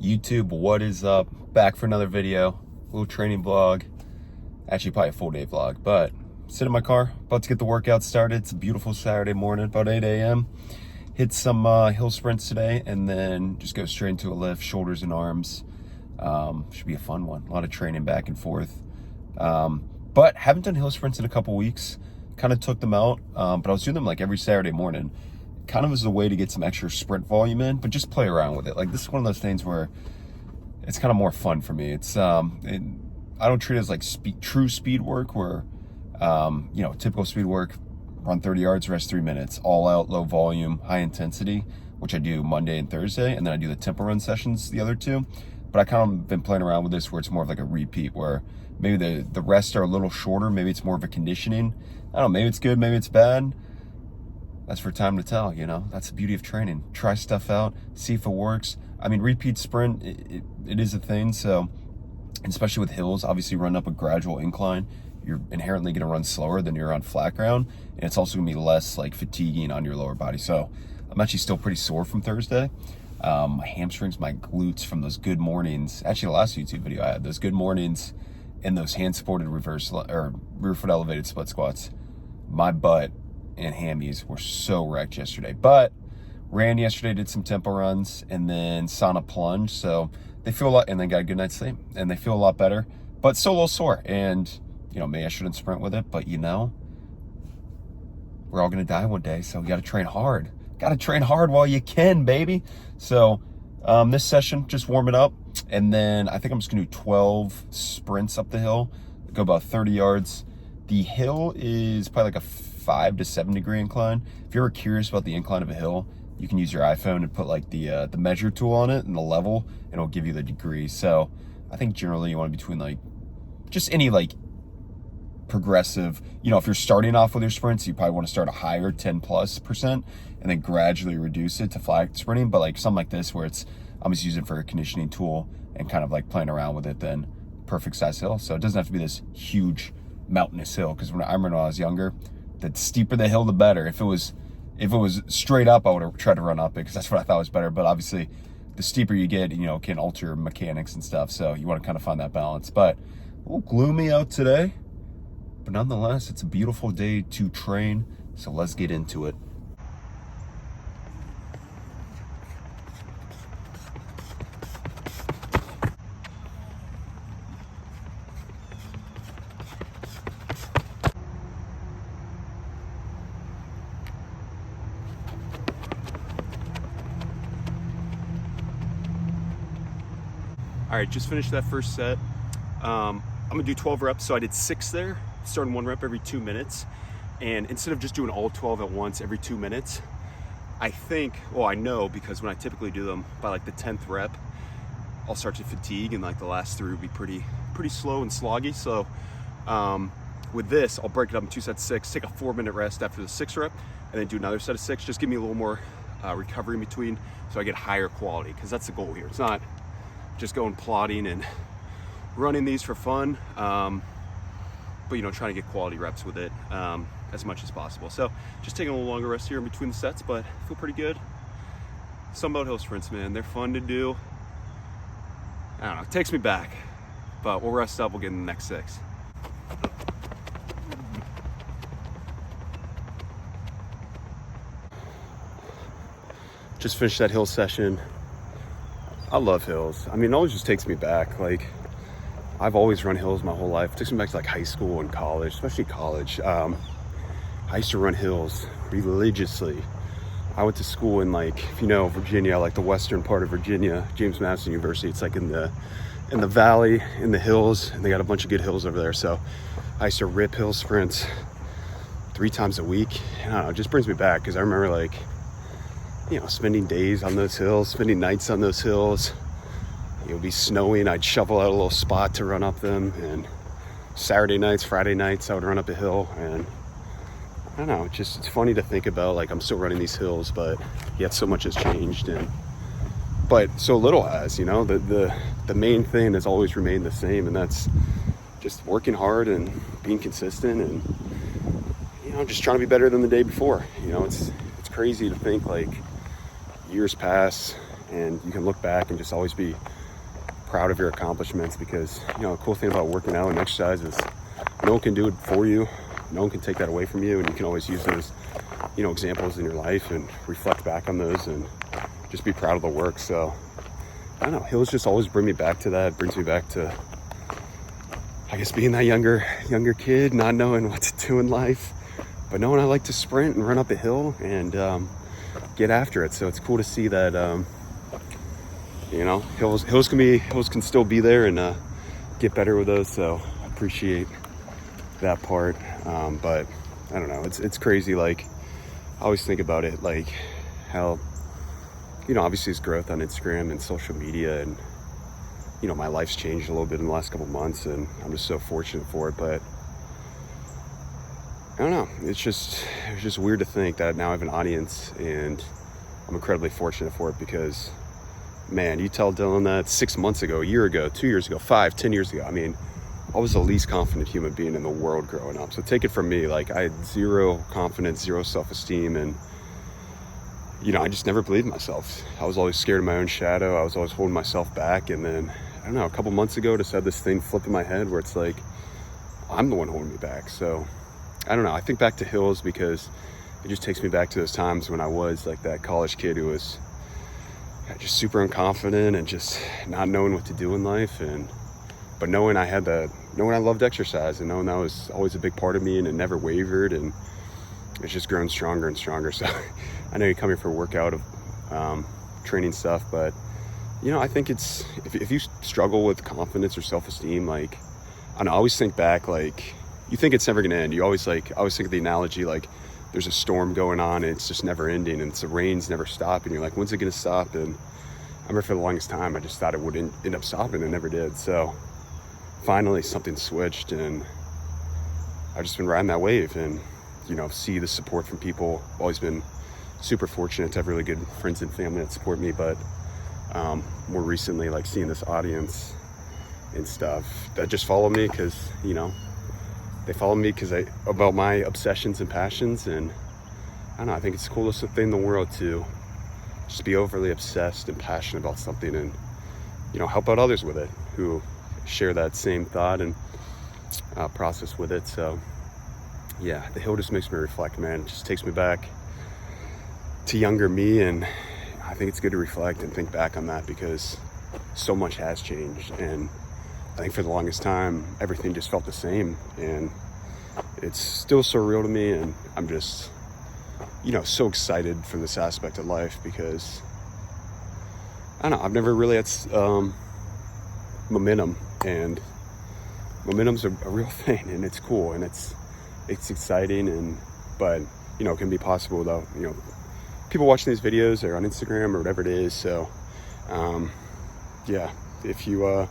YouTube, what is up? Back for another video, little training vlog. Actually, probably a full day vlog, but sit in my car, about to get the workout started. It's a beautiful Saturday morning, about 8 a.m. Hit some hill sprints today, and then just go straight into a lift, shoulders and arms. Should be a fun one. A lot of training back and forth. But haven't done hill sprints in a couple weeks. Kind of took them out, but I was doing them like every Saturday morning. Kind of as a way to get some extra sprint volume in, but just play around with it. Like, this is one of those things where it's kind of more fun for me. It's I don't treat it as like true speed work where typical speed work, run 30 yards, rest 3 minutes, all out, low volume, high intensity, which I do Monday and Thursday, and then I do the tempo run sessions the other two. But I kind of been playing around with this where it's more of like a repeat, where maybe the rests are a little shorter, maybe it's more of a conditioning. I don't know, maybe it's good, maybe it's bad. That's for time to tell, That's the beauty of training. Try stuff out, see if it works. I mean, repeat sprint, it is a thing. So, especially with hills, obviously run up a gradual incline, you're inherently going to run slower than you're on flat ground. And it's also going to be less like fatiguing on your lower body. So I'm actually still pretty sore from Thursday. My hamstrings, my glutes from those good mornings. Actually, the last YouTube video I had, those good mornings and those hand-supported rear foot elevated split squats. My butt and hammies were so wrecked yesterday, but ran yesterday, did some tempo runs, and then sauna plunge. So they feel a lot, and then got a good night's sleep, and they feel a lot better, but still a little sore. And maybe I shouldn't sprint with it, but we're all gonna die one day, so you got to train hard. Got to train hard while you can, baby. So this session, just warm it up, and then I think I'm just gonna do 12 sprints up the hill, go about 30 yards. The hill is probably like a 5 to 7 degree incline. If you're ever curious about the incline of a hill, you can use your iPhone and put like the measure tool on it and the level, and it'll give you the degree. So I think generally you want to be between like just any like progressive, if you're starting off with your sprints, you probably want to start a higher 10+% and then gradually reduce it to flat sprinting. But like something like this where I'm just using it for a conditioning tool and kind of like playing around with it, then perfect size hill. So it doesn't have to be this huge mountainous hill, because when I was younger, the steeper the hill, the better. If it was straight up, I would have tried to run up it because that's what I thought was better. But obviously, the steeper you get, can alter your mechanics and stuff. So you want to kind of find that balance. But a little gloomy out today, but nonetheless, it's a beautiful day to train. So let's get into it. All right, just finished that first set. I'm gonna do 12 reps. So I did 6 there, starting 1 rep every 2 minutes. And instead of just doing all 12 at once every 2 minutes, I know, because when I typically do them, by like the 10th rep, I'll start to fatigue, and like the last 3 will be pretty slow and sloggy. So with this, I'll break it up in 2 sets of 6, take a 4-minute rest after the 6th rep, and then do another set of 6. Just give me a little more recovery in between, so I get higher quality, because that's the goal here. It's not just going plodding and running these for fun, but trying to get quality reps with it as much as possible. So just taking a little longer rest here in between the sets, but I feel pretty good. Some about hill sprints, man, they're fun to do. I don't know, it takes me back, but we'll rest up, we'll get in the next 6. Just finished that hill session. I love hills. I mean, it always just takes me back. Like, I've always run hills my whole life. It takes me back to like high school and college, especially college. I used to run hills religiously. I went to school in Virginia, like the western part of Virginia, James Madison University. It's like in the valley, in the hills, and they got a bunch of good hills over there. So I used to rip hill sprints 3 times a week. I don't know, it just brings me back, because I remember spending days on those hills, spending nights on those hills. It would be snowing, I'd shovel out a little spot to run up them, and Saturday nights, Friday nights, I would run up a hill. And I don't know, it's funny to think about, like, I'm still running these hills, but yet so much has changed, but so little has, the main thing has always remained the same, and that's just working hard and being consistent, and just trying to be better than the day before. It's crazy to think, like, years pass and you can look back and just always be proud of your accomplishments, because, you know, the cool thing about working out and exercise is no one can do it for you. No one can take that away from you, and you can always use those, you know, examples in your life and reflect back on those and just be proud of the work. So I don't know, hills just always bring me back to that. It brings me back to, I guess, being that younger kid, not knowing what to do in life, but knowing I like to sprint and run up a hill and get after it. So it's cool to see that, you know, hills can still be there and get better with those. So I appreciate that part. But I don't know, it's crazy. Like, I always think about it, like how, you know, obviously it's growth on Instagram and social media, and, you know, my life's changed a little bit in the last couple months, and I'm just so fortunate for it. But I don't know, it's just weird to think that now I have an audience, and I'm incredibly fortunate for it, because, man, you tell Dylan that 6 months ago, a year ago, 2 years ago, 5, 10 years ago, I mean, I was the least confident human being in the world growing up. So take it from me, like, I had zero confidence, zero self-esteem, and, you know, I just never believed in myself. I was always scared of my own shadow. I was always holding myself back. And then, I don't know, a couple months ago, just had this thing flip in my head where it's like, I'm the one holding me back. So I don't know, I think back to hills because it just takes me back to those times when I was like that college kid who was just super unconfident and just not knowing what to do in life. But knowing I loved exercise, and knowing that was always a big part of me, and it never wavered, and it's just grown stronger and stronger. So I know you come here for a workout of training stuff, but, you know, I think it's, if you struggle with confidence or self-esteem, like, I don't know, I always think back, like, you think it's never gonna end. You always, like, I always think of the analogy, like, there's a storm going on and it's just never ending, and the rain's never stopping. You're like, when's it gonna stop? And I remember for the longest time, I just thought it would end up stopping, and it never did. So finally something switched, and I've just been riding that wave, and, you know, see the support from people. I've always been super fortunate to have really good friends and family that support me, but more recently, like, seeing this audience and stuff that just follow me because, you know, they follow me because about my obsessions and passions. And I don't know, I think it's the coolest thing in the world to just be overly obsessed and passionate about something, and, you know, help out others with it who share that same thought and process with it. So yeah, the hill just makes me reflect, man. It just takes me back to younger me, and I think it's good to reflect and think back on that, because so much has changed. And I think for the longest time, everything just felt the same, and it's still so real to me. And I'm just, you know, so excited for this aspect of life, because I don't know, I've never really had momentum, and momentum's a real thing, and it's cool, and it's exciting, but, you know, it can be possible without, you know, people watching these videos or on Instagram or whatever it is. So yeah, if you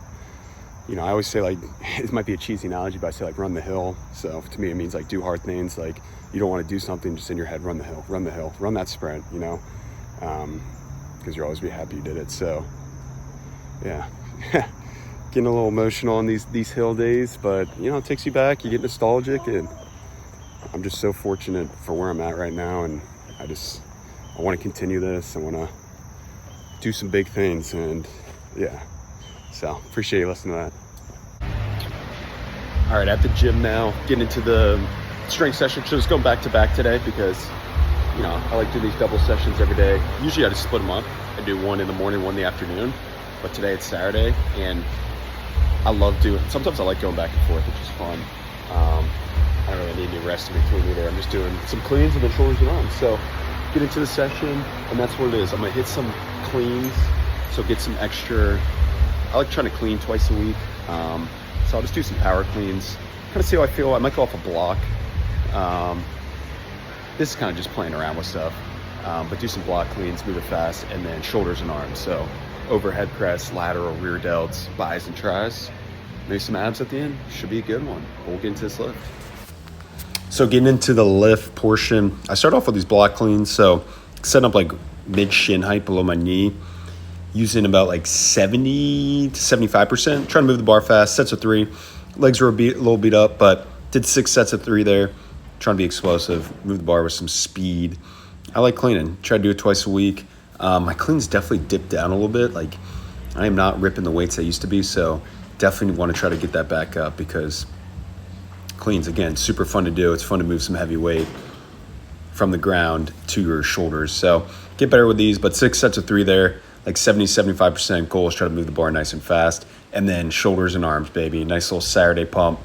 you know, I always say, like, it might be a cheesy analogy, but I say, like, run the hill. So to me, it means, like, do hard things. Like, you don't want to do something just in your head, run the hill, run that sprint, you know, because you'll always be happy you did it. So yeah, getting a little emotional on these hill days, but, you know, it takes you back, you get nostalgic, and I'm just so fortunate for where I'm at right now. And I want to continue this. I want to do some big things, and yeah, so appreciate you listening to that. All right, at the gym now, getting into the strength session. So just going back to back today, because, you know, I like doing these double sessions every day. Usually I just split them up. I do one in the morning, one in the afternoon, but today it's Saturday, and I love doing, sometimes I like going back and forth, which is fun. I don't really need any rest in between either. I'm just doing some cleans and then shoulders and arms. So get into the session, and that's what it is. I'm gonna hit some cleans, so get some extra. I like trying to clean twice a week, so I'll just do some power cleans, kind of see how I feel. I might go off a block. This is kind of just playing around with stuff, but do some block cleans, move it fast, and then shoulders and arms. So overhead press, lateral, rear delts, bis and tris, maybe some abs at the end. Should be a good one. We'll get into this lift. So getting into the lift portion, I start off with these block cleans. So setting up like mid shin height below my knee, using about like 70 to 75%, trying to move the bar fast, sets of 3. Legs were a little beat up, but did 6 sets of 3 there, trying to be explosive, move the bar with some speed. I like cleaning, try to do it twice a week. My cleans definitely dipped down a little bit. Like, I am not ripping the weights I used to be, so definitely want to try to get that back up, because cleans, again, super fun to do. It's fun to move some heavy weight from the ground to your shoulders. So get better with these, but 6 sets of 3 there, like 70-75% goals. Try to move the bar nice and fast. And then shoulders and arms, baby. Nice little Saturday pump.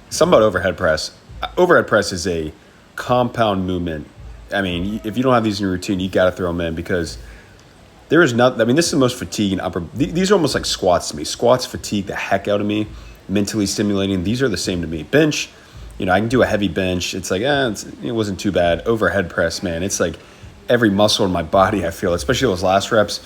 Something about overhead press. Overhead press is a compound movement. I mean, if you don't have these in your routine, you got to throw them in, because there is not, I mean, this is the most fatiguing upper. These are almost like squats to me. Squats fatigue the heck out of me, mentally stimulating. These are the same to me. Bench, you know, I can do a heavy bench. It's like, it wasn't too bad. Overhead press, man, it's like every muscle in my body, I feel, especially those last reps.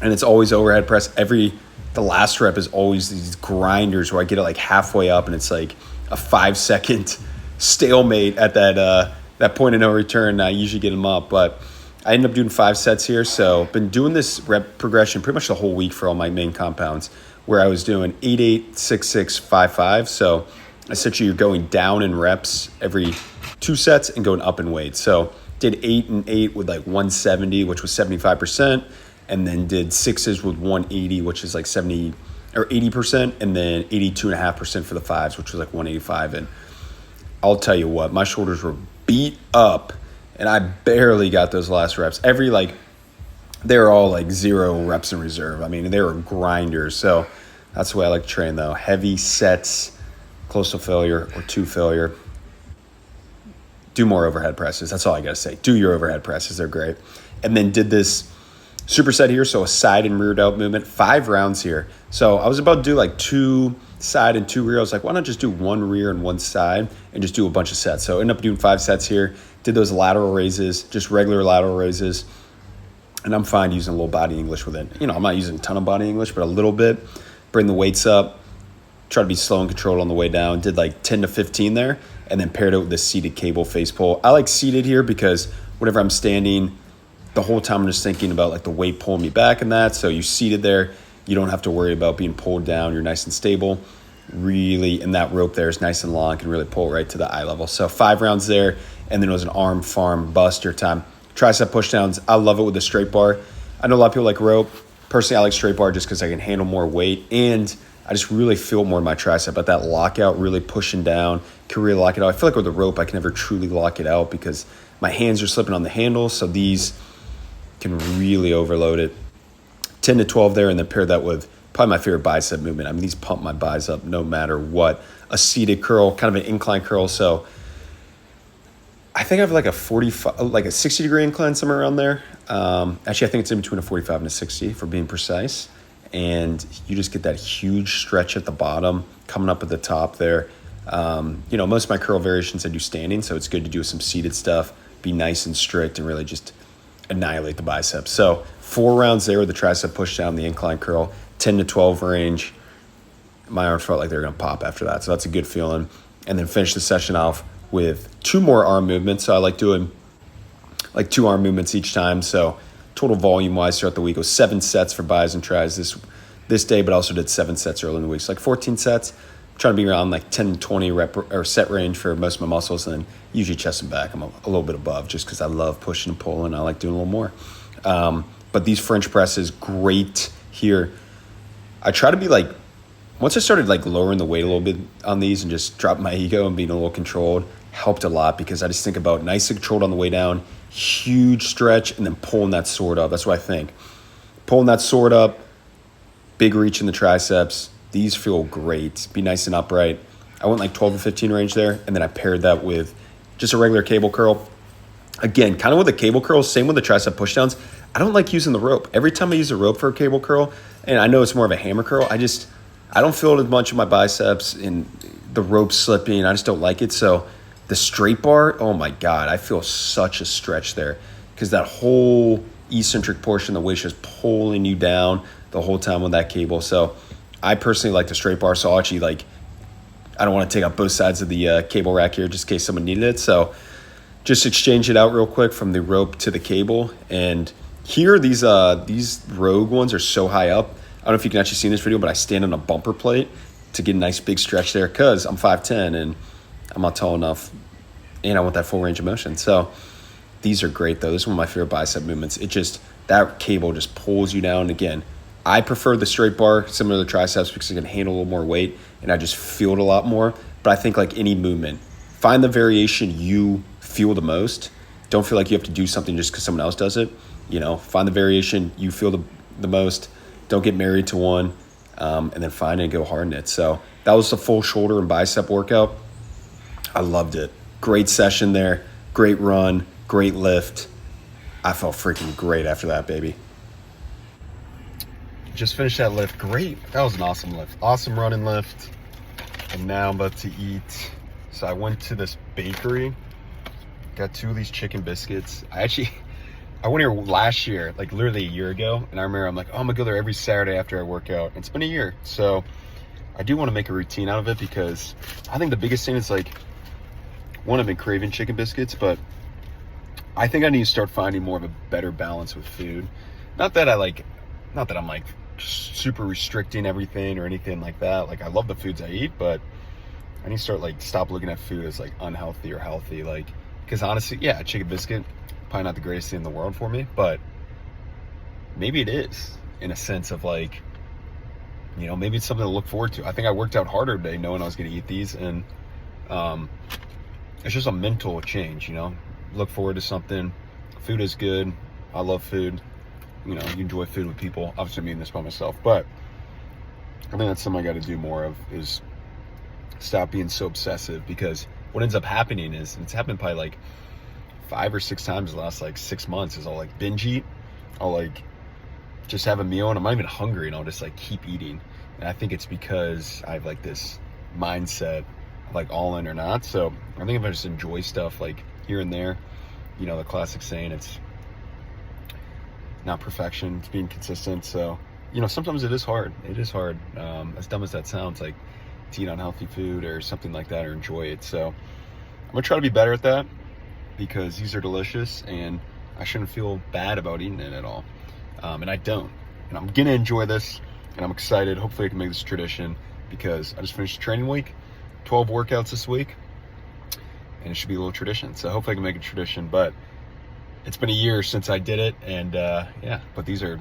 And it's always overhead press. The last rep is always these grinders where I get it like halfway up, and it's like a 5-second stalemate at that point of no return. I usually get them up, but I ended up doing 5 sets here. So been doing this rep progression pretty much the whole week for all my main compounds, where I was doing 8-8, 6-6, 5-5. So essentially you're going down in reps every 2 sets and going up in weight. So did 8 and 8 with like 170, which was 75%, and then did 6s with 180, which is like 70 or 80%, and then 82.5% for the 5s, which was like 185. And I'll tell you what, my shoulders were beat up, and I barely got those last reps. They were all like 0 reps in reserve. I mean, they were grinders. So that's the way I like to train, though. Heavy sets, close to failure or to failure. Do more overhead presses. That's all I got to say. Do your overhead presses. They're great. And then did this superset here, so a side and rear delt movement, 5 rounds here. So I was about to do like 2 side and 2 rear. I was like, why not just do 1 rear and 1 side and just do a bunch of sets? So I ended up doing 5 sets here. Did those lateral raises, just regular lateral raises. And I'm fine using a little body English with it. You know, I'm not using a ton of body English, but a little bit. Bring the weights up. Try to be slow and controlled on the way down. Did like 10 to 15 there, and then paired it with the seated cable face pull. I like seated here because whenever I'm standing, the whole time I'm just thinking about like the weight pulling me back and that. So you seated there, you don't have to worry about being pulled down. You're nice and stable. Really, and that rope there is nice and long, can really pull right to the eye level. So 5 rounds there, and then it was an arm farm buster time. Tricep pushdowns, I love it with the straight bar. I know a lot of people like rope. Personally, I like straight bar just because I can handle more weight, and I just really feel more in my tricep. But that lockout, really pushing down, can really lock it out. I feel like with the rope, I can never truly lock it out because my hands are slipping on the handles, so these can really overload it. 10 to 12 there, and then pair that with probably my favorite bicep movement. I mean, these pump my buys up no matter what. A seated curl, kind of an incline curl. So I think I have like a 60-degree incline somewhere around there. Actually, I think it's in between a 45 and a 60 for being precise. And you just get that huge stretch at the bottom, coming up at the top there. You know, most of my curl variations I do standing, so it's good to do some seated stuff, be nice and strict, and really just annihilate the biceps. So 4 rounds there with the tricep push down, the incline curl, 10 to 12 range. My arms felt like they were going to pop after that, so that's a good feeling. And then finish the session off with 2 more arm movements. So I like doing like 2 arm movements each time. So total volume-wise throughout the week was 7 sets for bis and tris this day, but also did 7 sets early in the week. So like 14 sets. I'm trying to be around like 10 to 20 rep or set range for most of my muscles, and then usually chest and back I'm a little bit above just because I love pushing and pulling. I like doing a little more. But these French presses, great here. I try to be like, once I started like lowering the weight a little bit on these and just dropped my ego and being a little controlled, helped a lot because I just think about nice and controlled on the way down, huge stretch, and then pulling that sword up. That's what I think. Pulling that sword up, big reach in the triceps. These feel great. Be nice and upright. I went like 12 to 15 range there, and then I paired that with just a regular cable curl. Again, kind of with the cable curl, same with the tricep pushdowns. I don't like using the rope. Every time I use a rope for a cable curl, and I know it's more of a hammer curl, I don't feel it as much in my biceps and the rope slipping. I just don't like it. So the straight bar, oh my God, I feel such a stretch there because that whole eccentric portion, the weight just pulling you down the whole time with that cable. So I personally like the straight bar. So I'll actually I don't want to take up both sides of the cable rack here just in case someone needed it. So just exchange it out real quick from the rope to the cable. And here, these Rogue ones are so high up. I don't know if you can actually see in this video, but I stand on a bumper plate to get a nice big stretch there because I'm 5'10", and I'm not tall enough, and I want that full range of motion. So these are great, though. This is one of my favorite bicep movements. It just that cable just pulls you down. Again, I prefer the straight bar, similar to the triceps, because it can handle a little more weight and I just feel it a lot more. But I think like any movement, find the variation you feel the most. Don't feel like you have to do something just because someone else does it. You know, find the variation you feel the most. Don't get married to one, and then find it and go hard in it. So that was a full shoulder and bicep workout. I loved it. Great session there. Great run. Great lift. I felt freaking great after that, baby. Just finished that lift. Great. That was an awesome lift. Awesome running lift. And now I'm about to eat. So I went to this bakery. Got 2 of these chicken biscuits. I went here last year, like literally a year ago. And I remember I'm like, oh, I'm gonna go there every Saturday after I work out. And it's been a year. So I do want to make a routine out of it, because I think the biggest thing is like, one, I've been craving chicken biscuits, but I think I need to start finding more of a better balance with food. Not that I'm like super restricting everything or anything like that. Like, I love the foods I eat, but I need to start like stop looking at food as like unhealthy or healthy. Like, because honestly, yeah, a chicken biscuit, probably not the greatest thing in the world for me, but maybe it is, in a sense of like, you know, maybe it's something to look forward to. I think I worked out harder today knowing I was going to eat these, and it's just a mental change, you know. Look forward to something. Food is good. I love food. You know, you enjoy food with people. Obviously, I'm eating this by myself, but I think that's something I got to do more of, is stop being so obsessive. Because what ends up happening is, and it's happened probably like 5 or 6 times in the last like 6 months, is I'll like binge eat. I'll like just have a meal and I'm not even hungry, and I'll just like keep eating. And I think it's because I have like this mindset of like all in or not. So I think if I just enjoy stuff like here and there, you know, the classic saying, it's not perfection, it's being consistent. So, you know, sometimes it is hard. It is hard, as dumb as that sounds, like to eat unhealthy food or something like that, or enjoy it. So I'm gonna try to be better at that, because these are delicious and I shouldn't feel bad about eating it at all. And I don't. And I'm gonna enjoy this, and I'm excited. Hopefully I can make this a tradition, because I just finished the training week, 12 workouts this week, and it should be a little tradition. So hopefully I can make it a tradition. But it's been a year since I did it, and yeah, but these are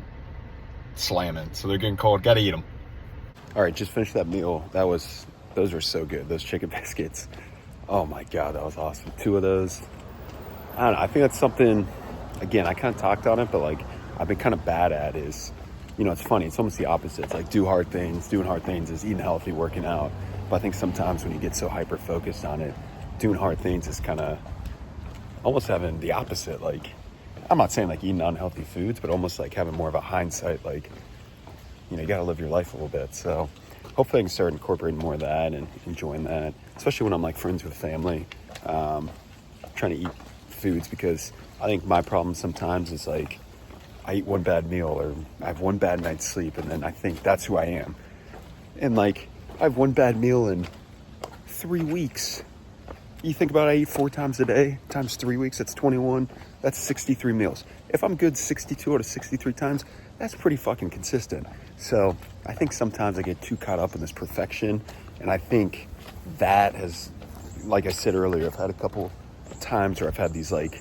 slamming, so they're getting cold. Gotta eat them. All right, just finished that meal. Those were so good, those chicken biscuits. Oh my God, that was awesome. 2 of those. I don't know, I think that's something, again, I kind of talked on it, but like I've been kind of bad at is, you know, it's funny, it's almost the opposite. It's like doing hard things is eating healthy, working out. But I think sometimes when you get so hyper focused on it, doing hard things is kind of almost having the opposite. Like, I'm not saying like eating unhealthy foods, but almost like having more of a hindsight, like, you know, you got to live your life a little bit. So hopefully I can start incorporating more of that and enjoying that, especially when I'm like friends with family, trying to eat foods, because I think my problem sometimes is like, I eat one bad meal or I have one bad night's sleep, and then I think that's who I am. And like, I have one bad meal in 3 weeks. You think about it, I eat 4 times a day times 3 weeks, that's 21. That's 63 meals. If I'm good 62 out of 63 times, that's pretty fucking consistent. So I think sometimes I get too caught up in this perfection. And I think that has, like I said earlier, I've had a couple times where I've had these like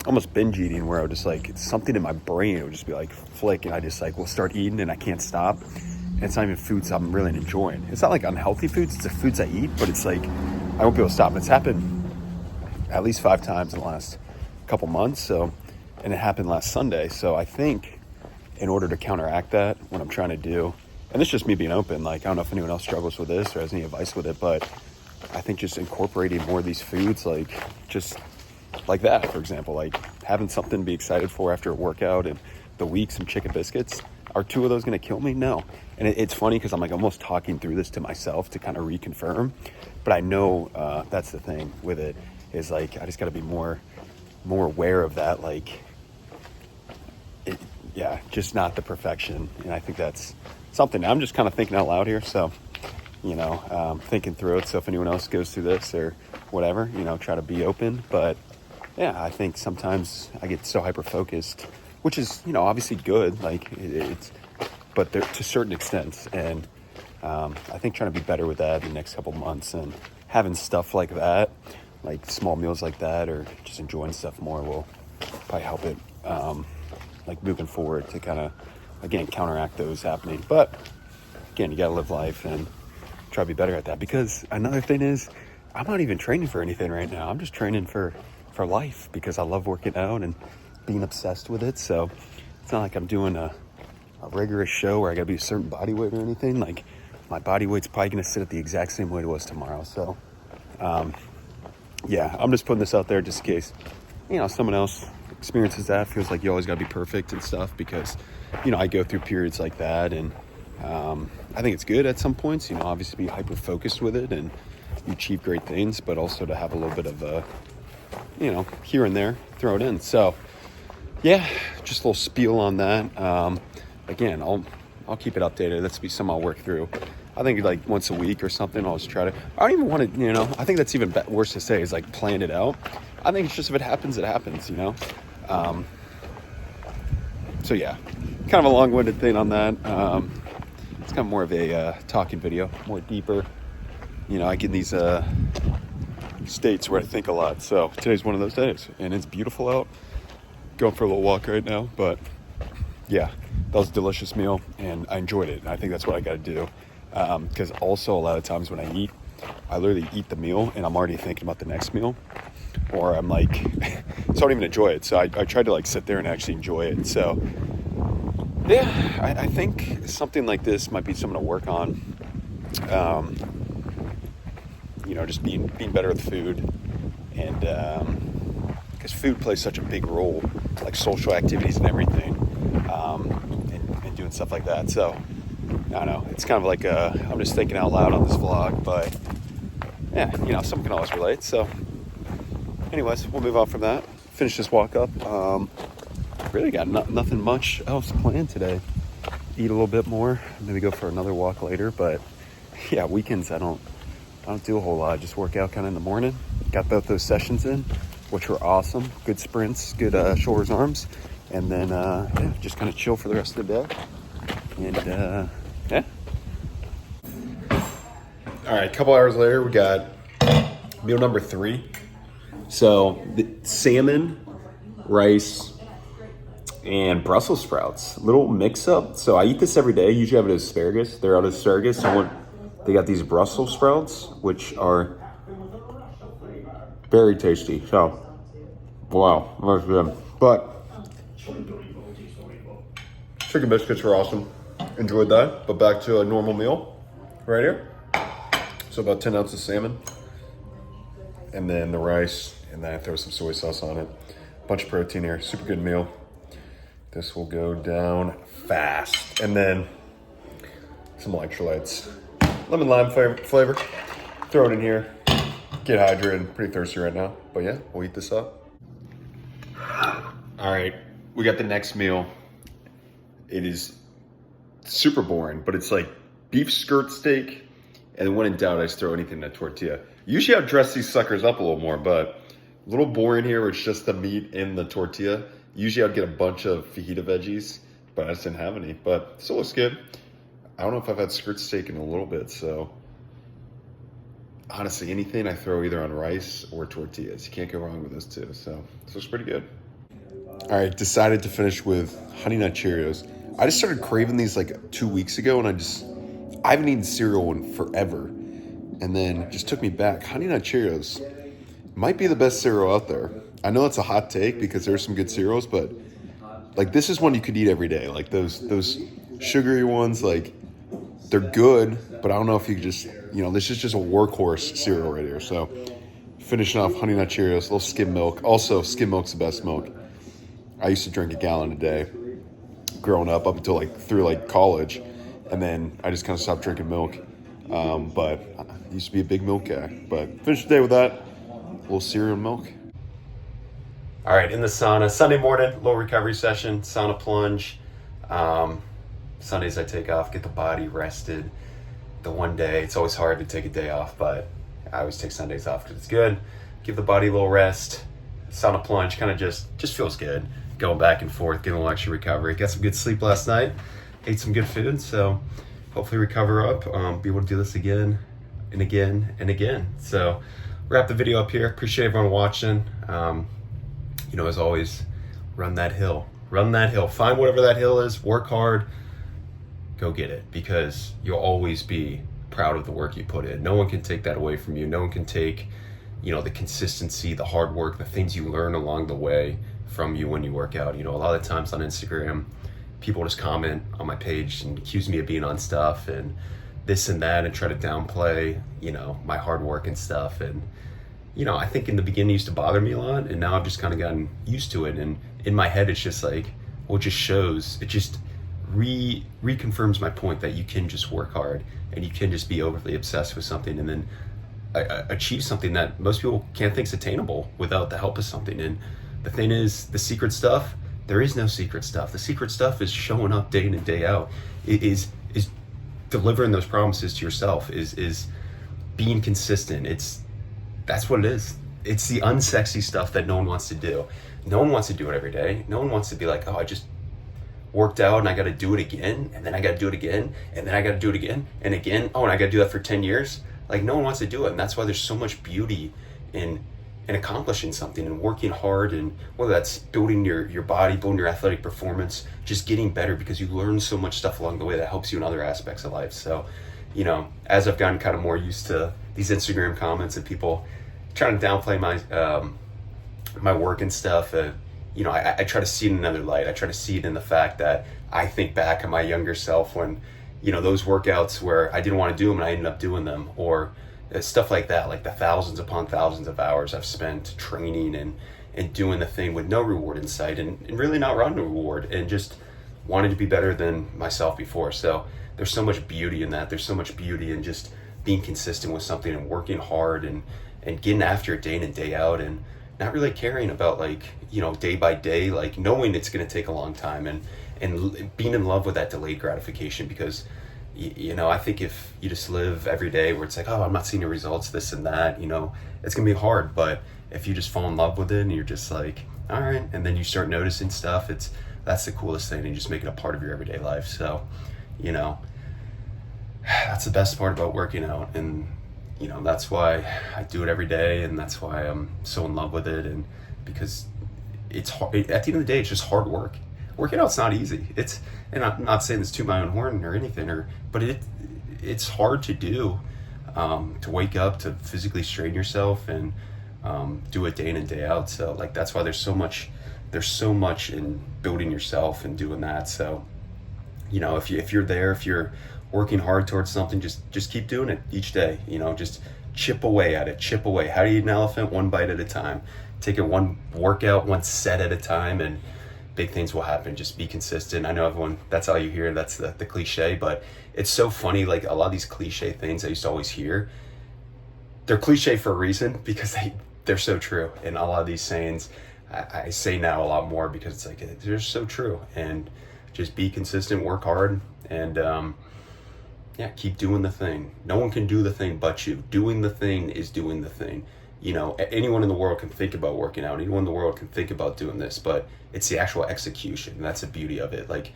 almost binge eating, where I would just like, it's something in my brain, it would just be like flick, and I just like will start eating and I can't stop. And it's not even foods I'm really enjoying. It's not like unhealthy foods, it's the foods I eat, but it's like I won't be able to stop. It's happened at least 5 times in the last couple months. So, and it happened last Sunday. So I think in order to counteract that, what I'm trying to do, and this is just me being open, like I don't know if anyone else struggles with this or has any advice with it, but I think just incorporating more of these foods, like just like that, for example, like having something to be excited for after a workout, and the week some chicken biscuits. Are 2 of those going to kill me? No. And it's funny because I'm like almost talking through this to myself to kind of reconfirm, but I know that's the thing with it, is like I just got to be more aware of that, like it, yeah, just not the perfection. And I think that's something I'm just kind of thinking out loud here. So, you know, thinking through it. So if anyone else goes through this or whatever, you know, try to be open. But yeah, I think sometimes I get so hyper focused, which is, you know, obviously good, like it's, but there, to certain extents. And I think trying to be better with that in the next couple months, and having stuff like that, like small meals like that, or just enjoying stuff more, will probably help it. like moving forward to kind of, again, counteract those happening. But again, you got to live life and try to be better at that. Because another thing is, I'm not even training for anything right now. I'm just training for life because I love working out and being obsessed with it. So it's not like I'm doing a rigorous show where I got to be a certain body weight or anything. Like, my body weight's probably going to sit at the exact same weight it was tomorrow. So, yeah, I'm just putting this out there just in case, you know, someone else experiences that, feels like you always got to be perfect and stuff, because, you know, I go through periods like that, and I think it's good at some points, you know, obviously be hyper-focused with it and you achieve great things, but also to have a little bit of a, you know, here and there, throw it in. So, yeah, just a little spiel on that. Again, I'll keep it updated. That's be something I'll work through. I think like once a week or something, I'll just try to, I don't even want to, you know, I think that's even worse to say is like plan it out. I think it's just if it happens, it happens, you know? So yeah, kind of a long-winded thing on that. It's kind of more of a talking video, more deeper. You know, I get in these states where I think a lot. So today's one of those days, and it's beautiful out. Going for a little walk right now, but yeah, that was a delicious meal, and I enjoyed it. And I think that's what I got to do. Because also a lot of times when I eat, I literally eat the meal and I'm already thinking about the next meal, or I'm like, so I don't even enjoy it. So I try to like sit there and actually enjoy it. So yeah, I think something like this might be something to work on. You know, just being better with food, and because food plays such a big role, like social activities and everything, and doing stuff like that. So I don't know, it's kind of like I'm just thinking out loud on this vlog, but yeah, you know, someone can always relate. So anyways, we'll move on from that, finish this walk up. Really got nothing much else planned today. Eat a little bit more, maybe go for another walk later, but yeah, weekends I don't do a whole lot. I just work out kind of in the morning. Got both those sessions in, which were awesome. Good sprints, good shoulders, arms, and then yeah, just kind of chill for the rest of the day. And yeah. All right, a couple hours later, we got meal number 3. So the salmon, rice, and Brussels sprouts. Little mix up. So I eat this every day. Usually I have it as asparagus. They're out of asparagus. They got these Brussels sprouts, which are very tasty. So, wow, that's good. But chicken biscuits are awesome. Enjoyed that. But back to a normal meal right here. So about 10 ounces of salmon, and then the rice, and then I throw some soy sauce on it. Bunch of protein here. Super good meal. This will go down fast. And then some electrolytes. Lemon lime flavor. Throw it in here. Get hydrated. Pretty thirsty right now. But yeah, we'll eat this up. All right, we got the next meal. It is super boring, but it's like beef skirt steak. And when in doubt, I just throw anything in a tortilla. Usually I'd dress these suckers up a little more, but a little boring here where it's just the meat in the tortilla. Usually I'd get a bunch of fajita veggies, but I just didn't have any. But it still looks good. I don't know if I've had skirt steak in a little bit, so honestly, anything I throw either on rice or tortillas. You can't go wrong with those two, so this looks pretty good. All right, decided to finish with Honey Nut Cheerios. I just started craving these like 2 weeks ago, and I haven't eaten cereal in forever. And then it just took me back. Honey Nut Cheerios might be the best cereal out there. I know it's a hot take because there's some good cereals, but like this is one you could eat every day. Like those sugary ones, like they're good, but I don't know if you could just, you know, this is just a workhorse cereal right here. So finishing off Honey Nut Cheerios, a little skim milk. Also, skim milk's the best milk. I used to drink a gallon a day growing up until like through like college. And then I just kind of stopped drinking milk. But I used to be a big milk guy. But finished the day with that. A little cereal and milk. All right, in the sauna. Sunday morning, little recovery session, sauna plunge. Sundays I take off, get the body rested. The one day, it's always hard to take a day off, but I always take Sundays off because it's good. Give the body a little rest. Sauna plunge kind of just feels good. Going back and forth, getting a little extra recovery. Got some good sleep last night. Ate some good food, so hopefully recover up, be able to do this again and again and again. So wrap the video up here. Appreciate everyone watching. You know, as always, run that hill. Run that hill. Find whatever that hill is. Work hard. Go get it, because you'll always be proud of the work you put in. No one can take that away from you. No one can take, you know, the consistency, the hard work, the things you learn along the way from you when you work out. You know, a lot of times on Instagram, people just comment on my page and accuse me of being on stuff and this and that and try to downplay, you know, my hard work and stuff. And, you know, I think in the beginning it used to bother me a lot, and now I've just kind of gotten used to it. And in my head, it's just like, well, it just shows, it just reconfirms my point that you can just work hard and you can just be overly obsessed with something and then achieve something that most people can't think is attainable without the help of something. And the thing is, the secret stuff, there is no secret stuff. The secret stuff is showing up day in and day out. It is delivering those promises to yourself, is being consistent. That's what it is. It's the unsexy stuff that no one wants to do. No one wants to do it every day. No one wants to be like, oh, I just worked out and I got to do it again, and then I got to do it again, and then I got to do it again and again. Oh, and I got to do that for 10 years. Like, no one wants to do it. And that's why there's so much beauty in accomplishing something and working hard, and whether that's building your body, building your athletic performance, just getting better, because you learn so much stuff along the way that helps you in other aspects of life. So, you know, as I've gotten kind of more used to these Instagram comments and people trying to downplay my work and stuff, you know, I try to see it in another light. I try to see it in the fact that I think back at my younger self when, you know, those workouts where I didn't want to do them and I ended up doing them, or stuff like that, like the thousands upon thousands of hours I've spent training and doing the thing with no reward in sight, and really not running a reward, and just wanted to be better than myself before. So there's so much beauty in that. There's so much beauty in just being consistent with something and working hard and getting after it day in and day out, and not really caring about, like, you know, day by day, like knowing it's going to take a long time, and being in love with that delayed gratification. Because, you know, I think if you just live every day where it's like, oh, I'm not seeing the results, this and that, you know, it's going to be hard. But if you just fall in love with it and you're just like, all right, and then you start noticing stuff, that's the coolest thing, and you just make it a part of your everyday life. So, you know, that's the best part about working out. And, you know, that's why I do it every day, and that's why I'm so in love with it. And because it's hard, at the end of the day, it's just hard work. Working out's not easy. And I'm not saying this to my own horn or anything, but it's hard to do, to wake up, to physically strain yourself and do it day in and day out. So, like, that's why there's so much in building yourself and doing that. So, you know, if you're there, if you're working hard towards something, just keep doing it each day. You know, just chip away at it, chip away. How do you eat an elephant? One bite at a time. Take it one workout, one set at a time, and big things will happen. Just be consistent. I know everyone, that's all you hear. That's the cliche, but it's so funny. Like, a lot of these cliche things I used to always hear, they're cliche for a reason, because they're so true. And a lot of these sayings I say now a lot more, because it's like, they're so true. And just be consistent, work hard, and yeah, keep doing the thing. No one can do the thing but you. Doing the thing is doing the thing. You know, anyone in the world can think about working out. Anyone in the world can think about doing this, but it's the actual execution. That's the beauty of it. Like,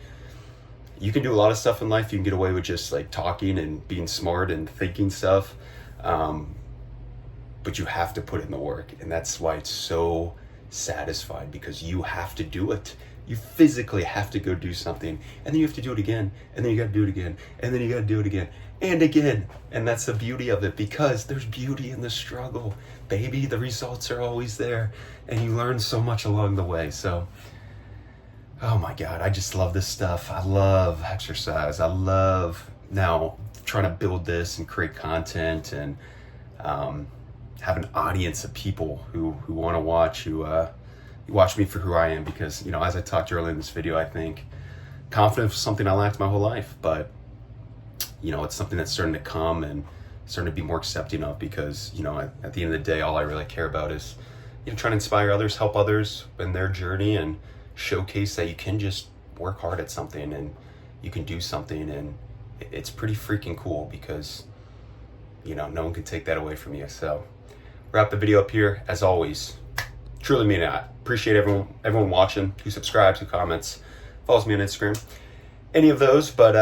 you can do a lot of stuff in life. You can get away with just like talking and being smart and thinking stuff. But you have to put in the work. And that's why it's so satisfying, because you have to do it. You physically have to go do something, and then you have to do it again, and then you got to do it again, and then you got to do it again and again. And that's the beauty of it, because there's beauty in the struggle, baby. The results are always there, and you learn so much along the way. So, oh my God, I just love this stuff. I love exercise. I love now trying to build this and create content, and have an audience of people who want to watch, who watch me for who I am. Because, you know, as I talked earlier in this video, I think confidence was something I lacked my whole life, but, you know, it's something that's starting to come and starting to be more accepting of, because, you know, at the end of the day, all I really care about is, you know, trying to inspire others, help others in their journey, and showcase that you can just work hard at something and you can do something. And it's pretty freaking cool, because, you know, no one can take that away from you. So wrap the video up here. As always, truly mean it. I appreciate everyone watching, who subscribes, who comments, follows me on Instagram, any of those. But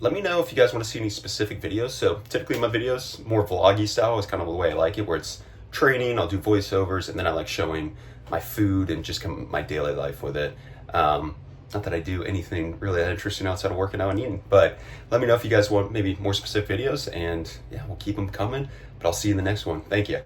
let me know if you guys want to see any specific videos. So typically my videos, more vloggy style, is kind of the way I like it, where it's training, I'll do voiceovers, and then I like showing my food and just my daily life with it. Not that I do anything really that interesting outside of working out and eating, but let me know if you guys want maybe more specific videos, and yeah, we'll keep them coming. But I'll see you in the next one. Thank you.